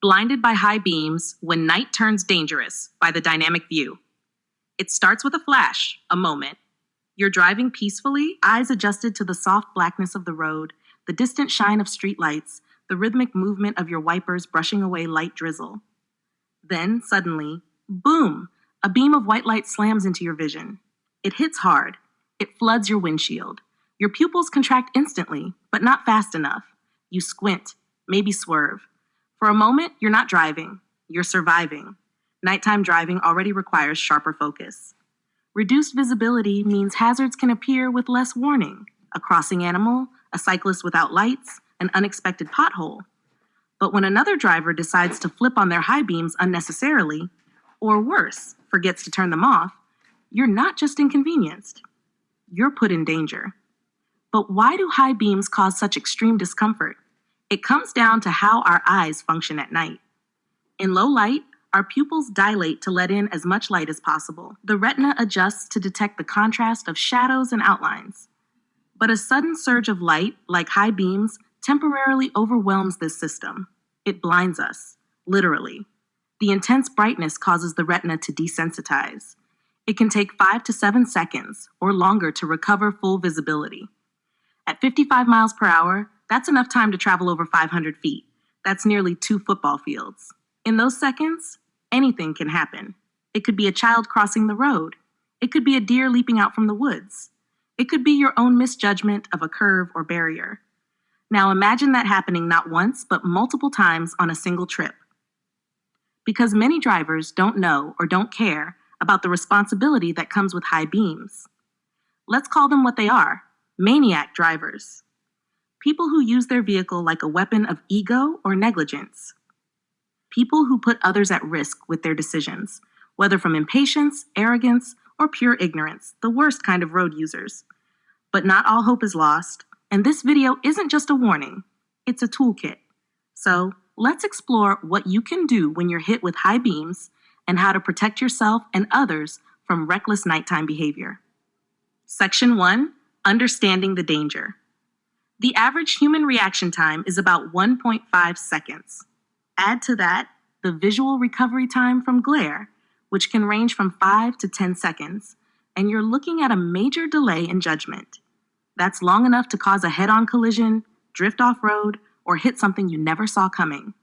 Blinded by high beams when night turns dangerous by the dynamic view. It starts with a flash, a moment. You're driving peacefully, eyes adjusted to the soft blackness of the road, the distant shine of streetlights, the rhythmic movement of your wipers brushing away light drizzle. Then, suddenly, boom, a beam of white light slams into your vision. It hits hard. It floods your windshield. Your pupils contract instantly, but not fast enough. You squint, maybe swerve. For a moment, you're not driving. You're surviving. Nighttime driving already requires sharper focus. Reduced visibility means hazards can appear with less warning. A crossing animal, a cyclist without lights, an unexpected pothole. But when another driver decides to flip on their high beams unnecessarily, or worse, forgets to turn them off, you're not just inconvenienced. You're put in danger. But why do high beams cause such extreme discomfort? It comes down to how our eyes function at night. In low light, our pupils dilate to let in as much light as possible. The retina adjusts to detect the contrast of shadows and outlines. But a sudden surge of light, like high beams, temporarily overwhelms this system. It blinds us, literally. The intense brightness causes the retina to desensitize. It can take 5 to 7 seconds or longer to recover full visibility. At 55 miles per hour, that's enough time to travel over 500 feet. That's nearly 2 football fields. In those seconds, anything can happen. It could be a child crossing the road. It could be a deer leaping out from the woods. It could be your own misjudgment of a curve or barrier. Now imagine that happening not once, but multiple times on a single trip. Because many drivers don't know or don't care about the responsibility that comes with high beams. Let's call them what they are, maniac drivers. People who use their vehicle like a weapon of ego or negligence. People who put others at risk with their decisions, whether from impatience, arrogance, or pure ignorance, the worst kind of road users. But not all hope is lost, and this video isn't just a warning, it's a toolkit. So let's explore what you can do when you're hit with high beams and how to protect yourself and others from reckless nighttime behavior. Section 1, Understanding the Danger. The average human reaction time is about 1.5 seconds. Add to that the visual recovery time from glare, which can range from 5 to 10 seconds, and you're looking at a major delay in judgment. That's long enough to cause a head-on collision, drift off-road, or hit something you never saw coming.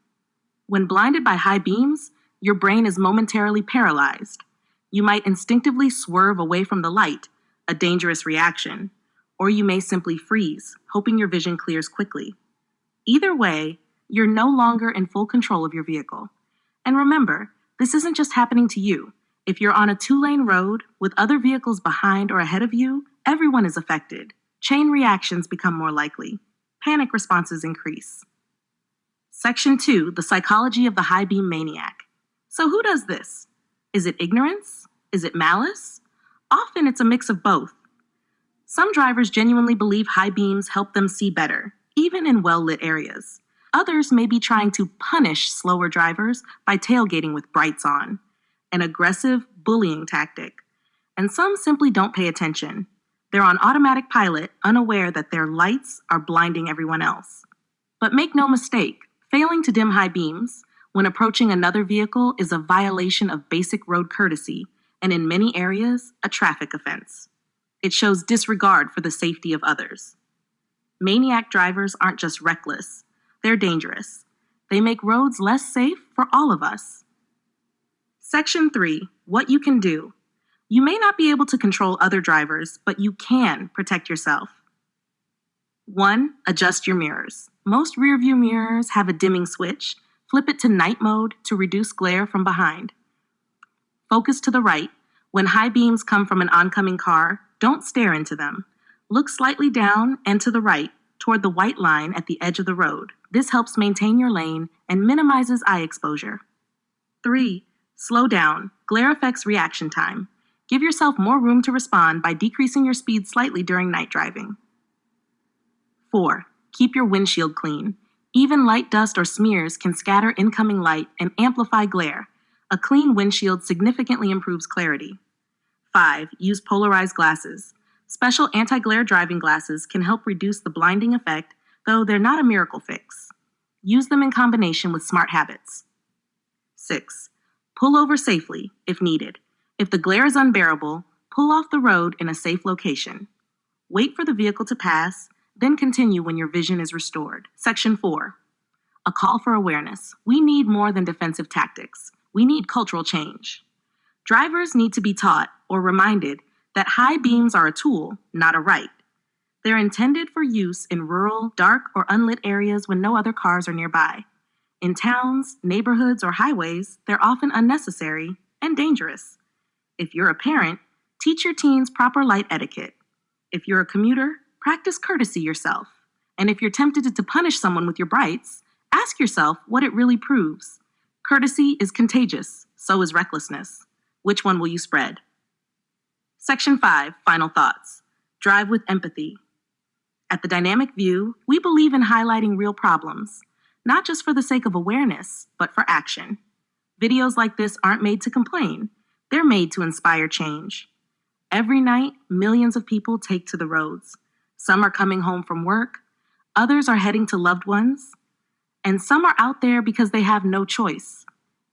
When blinded by high beams, your brain is momentarily paralyzed. You might instinctively swerve away from the light, a dangerous reaction, or you may simply freeze, hoping your vision clears quickly. Either way, you're no longer in full control of your vehicle. And remember, this isn't just happening to you. If you're on a 2-lane road with other vehicles behind or ahead of you, everyone is affected. Chain reactions become more likely. Panic responses increase. Section 2, the psychology of the high beam maniac. So who does this? Is it ignorance? Is it malice? Often it's a mix of both. Some drivers genuinely believe high beams help them see better, even in well-lit areas. Others may be trying to punish slower drivers by tailgating with brights on, an aggressive bullying tactic. And some simply don't pay attention. They're on automatic pilot, unaware that their lights are blinding everyone else. But make no mistake, failing to dim high beams when approaching another vehicle is a violation of basic road courtesy, and in many areas, a traffic offense. It shows disregard for the safety of others. Maniac drivers aren't just reckless, they're dangerous. They make roads less safe for all of us. Section 3, what you can do. You may not be able to control other drivers, but you can protect yourself. 1. Adjust your mirrors. Most rearview mirrors have a dimming switch. Flip it to night mode to reduce glare from behind. Focus to the right. When high beams come from an oncoming car, don't stare into them. Look slightly down and to the right, toward the white line at the edge of the road. This helps maintain your lane and minimizes eye exposure. 3. Slow down. Glare affects reaction time. Give yourself more room to respond by decreasing your speed slightly during night driving. 4. Keep your windshield clean. Even light dust or smears can scatter incoming light and amplify glare. A clean windshield significantly improves clarity. 5. Use polarized glasses. Special anti-glare driving glasses can help reduce the blinding effect, though they're not a miracle fix. Use them in combination with smart habits. 6. Pull over safely if needed. If the glare is unbearable, pull off the road in a safe location. Wait for the vehicle to pass, then continue when your vision is restored. Section 4. A call for awareness. We need more than defensive tactics. We need cultural change. Drivers need to be taught or reminded that high beams are a tool, not a right. They're intended for use in rural, dark, or unlit areas when no other cars are nearby. In towns, neighborhoods, or highways, they're often unnecessary and dangerous. If you're a parent, teach your teens proper light etiquette. If you're a commuter, practice courtesy yourself. And if you're tempted to punish someone with your brights, ask yourself what it really proves. Courtesy is contagious, so is recklessness. Which one will you spread? Section 5, Final Thoughts. Drive with empathy. At the Dynamic View, we believe in highlighting real problems, not just for the sake of awareness, but for action. Videos like this aren't made to complain. They're made to inspire change. Every night, millions of people take to the roads. Some are coming home from work, others are heading to loved ones, and some are out there because they have no choice.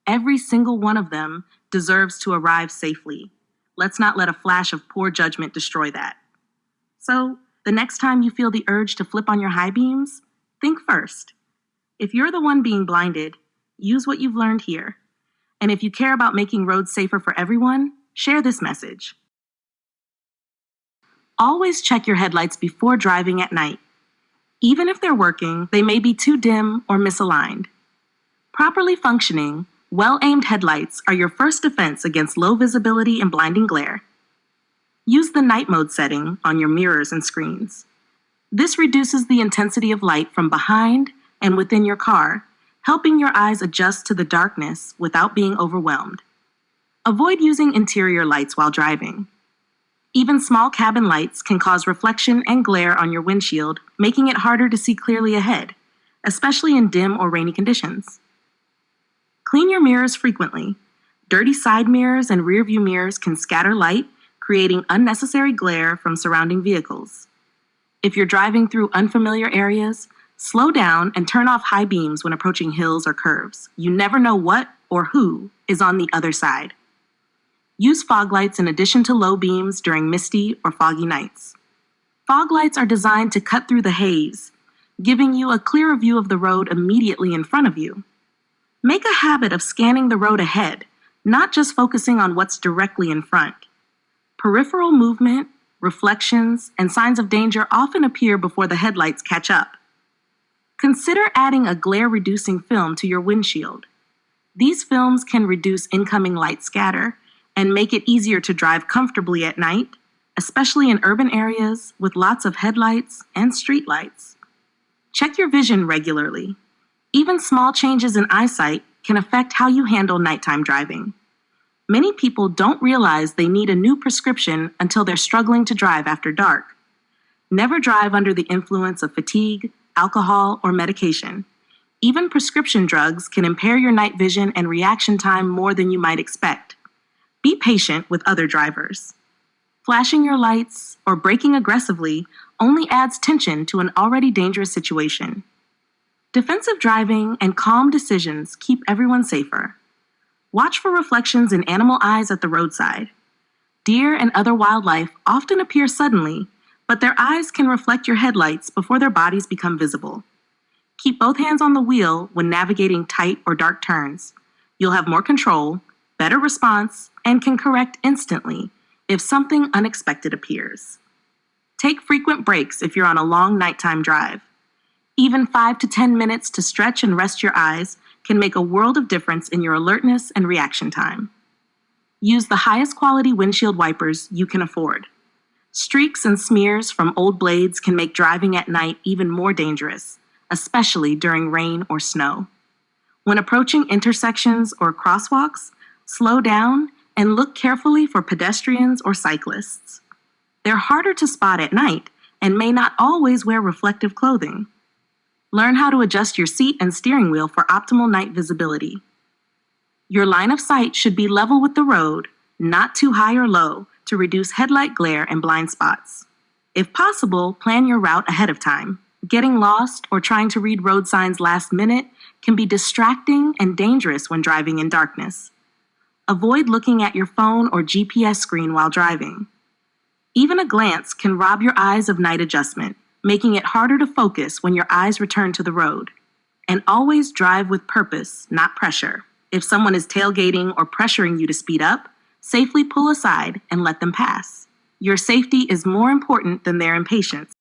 Every single one of them deserves to arrive safely. Let's not let a flash of poor judgment destroy that. So, the next time you feel the urge to flip on your high beams, think first. If you're the one being blinded, use what you've learned here. And if you care about making roads safer for everyone, share this message. Always check your headlights before driving at night. Even if they're working, they may be too dim or misaligned. Properly functioning, well-aimed headlights are your first defense against low visibility and blinding glare. Use the night mode setting on your mirrors and screens. This reduces the intensity of light from behind and within your car, helping your eyes adjust to the darkness without being overwhelmed. Avoid using interior lights while driving. Even small cabin lights can cause reflection and glare on your windshield, making it harder to see clearly ahead, especially in dim or rainy conditions. Clean your mirrors frequently. Dirty side mirrors and rearview mirrors can scatter light, creating unnecessary glare from surrounding vehicles. If you're driving through unfamiliar areas, slow down and turn off high beams when approaching hills or curves. You never know what or who is on the other side. Use fog lights in addition to low beams during misty or foggy nights. Fog lights are designed to cut through the haze, giving you a clearer view of the road immediately in front of you. Make a habit of scanning the road ahead, not just focusing on what's directly in front. Peripheral movement, reflections, and signs of danger often appear before the headlights catch up. Consider adding a glare-reducing film to your windshield. These films can reduce incoming light scatter and make it easier to drive comfortably at night, especially in urban areas with lots of headlights and streetlights. Check your vision regularly. Even small changes in eyesight can affect how you handle nighttime driving. Many people don't realize they need a new prescription until they're struggling to drive after dark. Never drive under the influence of fatigue, alcohol, or medication. Even prescription drugs can impair your night vision and reaction time more than you might expect. Be patient with other drivers. Flashing your lights or braking aggressively only adds tension to an already dangerous situation. Defensive driving and calm decisions keep everyone safer. Watch for reflections in animal eyes at the roadside. Deer and other wildlife often appear suddenly, but their eyes can reflect your headlights before their bodies become visible. Keep both hands on the wheel when navigating tight or dark turns. You'll have more control, better response, and can correct instantly if something unexpected appears. Take frequent breaks if you're on a long nighttime drive. Even 5 to 10 minutes to stretch and rest your eyes can make a world of difference in your alertness and reaction time. Use the highest quality windshield wipers you can afford. Streaks and smears from old blades can make driving at night even more dangerous, especially during rain or snow. When approaching intersections or crosswalks, slow down and look carefully for pedestrians or cyclists. They're harder to spot at night and may not always wear reflective clothing. Learn how to adjust your seat and steering wheel for optimal night visibility. Your line of sight should be level with the road, not too high or low, to reduce headlight glare and blind spots. If possible, plan your route ahead of time. Getting lost or trying to read road signs last minute can be distracting and dangerous when driving in darkness. Avoid looking at your phone or GPS screen while driving. Even a glance can rob your eyes of night adjustment, making it harder to focus when your eyes return to the road. And always drive with purpose, not pressure. If someone is tailgating or pressuring you to speed up, safely pull aside and let them pass. Your safety is more important than their impatience.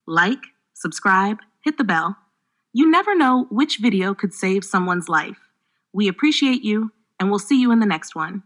Like, subscribe, hit the bell. You never know which video could save someone's life. We appreciate you, and we'll see you in the next one.